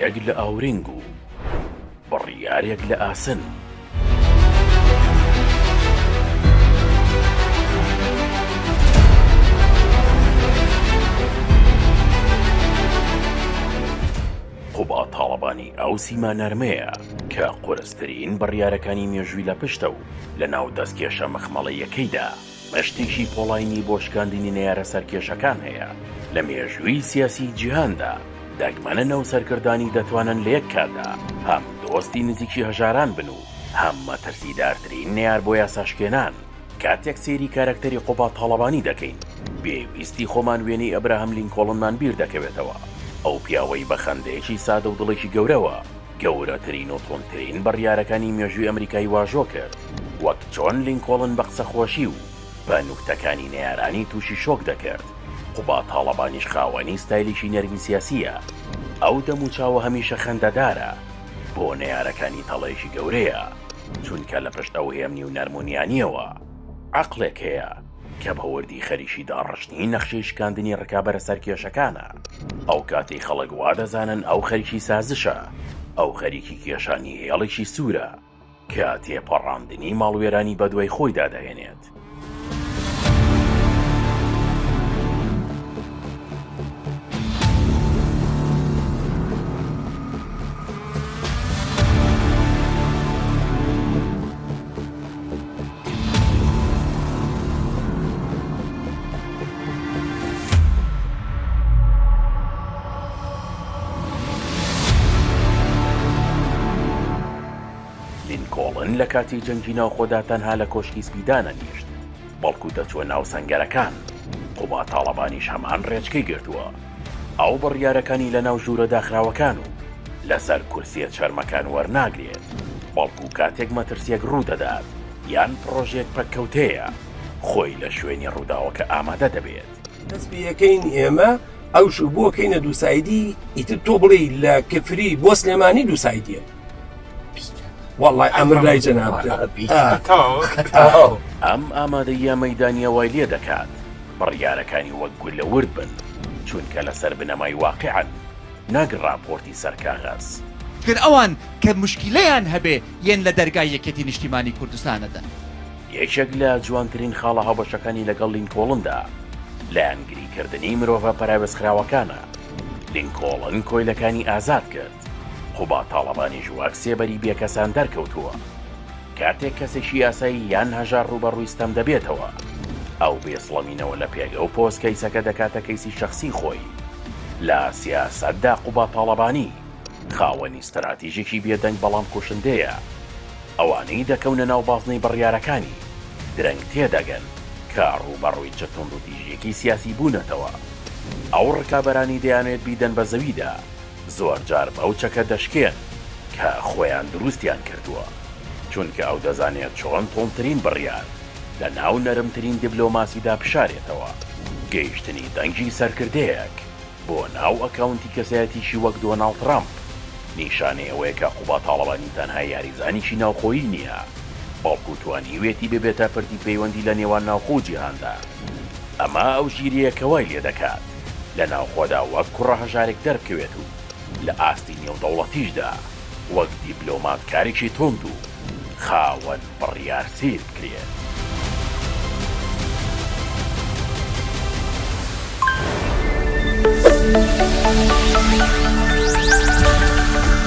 بڕیارێک لە ئاورنگ و بڕیارێک لە ئاسن. قوبا تاڵەبانی ئەو سیما نەرمەیە کە قورسترین بڕیارەکانی مێژووی لە پشتە و لە ناو دەستکێشە مەخمەڵەیەکەیدا مەشتێکی پۆڵاینی بۆ شکاندنی نەیارە سەرکێشەکان هەیە. لە مێژووی سیاسی جیهاندا دەگمەنە نەو سەرکردانی دەتوانن لە یەک کاتدا هەم دۆستی نزیکی هەژاران بن و هەم مەترسیدارترین نەیار بۆ یاساشکێنان. کاتێک سێری کارکتەری قوبا تاڵەبانی دەکەین پێویستی خۆمان وێنەی ئەبراهەم لینکۆڵنمان بیر دەکەوێتەوە. ئەو پیاوەی بە خەندەیەکی سادە و دڵێکی گەورەوە گەورەترین و تۆنترین بڕیارەکانی مێژووی ئەمریکای واژۆ کرد، وەک چۆن لینکۆڵن بە قسەخۆشی و بە نوکتەکانی نەیارانی تووشی شۆک دەکرد. قوبا تاڵەبانیش خاوەنی ستایلیشی نەرمی سیاسیە. ئەو دەموچاوە هەمیشە خەندەدارە بۆ نەیارەکانی تەڵەیەکی گەورەیە، چونکە لە پشت ئەو هێمنی و نەرمونیانیەوە عەقڵێک هەیە کە بە وردی خەریکی داڕشتنی نەخشەی شکاندنی ڕکابەرە سەرکێشەکانە. ئەو کاتی خەڵک وا دەزانن ئەو خەریکی سازشە، ئەو خەریکی کێشانی هێڵێکی سوورە کە تێپەڕاندنی ماڵوێرانی بەدوای خۆیدا دەهێنێت. لینکۆڵن لە کاتی جەنگی ناوخۆدا تەنها لە کۆشکی سپیدانە نیشت، بەڵکو دەچوە ناو سەنگەرەکان. قوبا تاڵەبانیش هەمان ڕێچکەی گرتووە. ئەو بڕیارەکانی لە ناو ژوورە داخراوەکان و لەسەر کورسیە چەرمەکان وەرناگرێت، بەڵکو کاتێک مەترسیەک ڕوودەدات یان پرۆژێک پەککەوتەیە خۆی لە شوێنی ڕووداوەکە ئامادە دەبێت. دەستپێیەکەین ئێمە ئەوشو بۆکەینە دووسایدی، ئیتر تۆ بڵێ لە کفری بۆ سلێمانی دووسایدیە. والله ئەمر لای جەناب ئەم ئامادەیە مەیدانیە وای لێ دەکات بڕیارەکانی وەک گول لە ورد بن، چونکە لەسەر بنەمای واقعن ناگر راپۆرتی سەرکاغاز. گر ئەوان کە مشکیلەیان هەبێ یەن لە دەرگای یەکێتی نیشتیمانی کوردستانەدا. یەکێک لە جوانترین خاڵە هاوبەشەکانی لەگەڵ لینکۆڵندا لایەنگریکردنی مرۆڤە پەراوێزخراوەکانە. لینکۆڵن کۆیلەکانی ئازاد کرد. قوبا تاڵەبانیش وەک سێبەری بێکەسان دەرکەوتووە. کاتێک کەسێکی یاسایی یان هەژار ڕوبەڕووی ستەم دەبێتەوە، ئەو بێسڵەمینەوە لە پێگە و پۆست کەیسەکە دەکاتە کەیسی شەخسی خۆی. لە سیاسەتدا قوبا تاڵەبانی خاوەنی استراتیژێکی بێدەنگ بەڵام کوشندەیە. ئەوانەی دەکەونە ناو بازنەی بڕیارەکانی درەنگ تێدەگەن کە ڕوبەڕووی چەتۆند و تیژێکی سیاسی بوونەتەوە. ئەو ڕکابەرانی دەیانێت بیدەن بە زەویدا زۆر جار بەو چەکە دەشکێن کە خۆیان دروستیان کردووە، چونکە ئەو دەزانێت چۆن تۆنترین بڕیار لە ناو نەرمترین دیبلۆماسیدا بشارێتەوە. گەیشتنی دەنگی سەرکردەیەک بۆ ناو ئەکاونتی کەسایەتیشی وەک دۆناڵد ترامپ نیشانەی ئەوەیە کە قوبا تاڵەبانی تەنها یاریزانیشی ناوخۆیی نییە، بەڵکو توانیوێتی ببێتە پردی پەیوەندی لە نێوان ناوخۆ جیهاندا. ئەمە ئەو ژیریەکەوای لێ دەکات لە ناوخۆدا وەک کوڕە هەژارێک دەربکەوێت و لە ئاستی نێودەوڵەتیشدا وەک دیبلۆمات کارێکی تۆند و خاوەن بڕیار سیر بکرێت.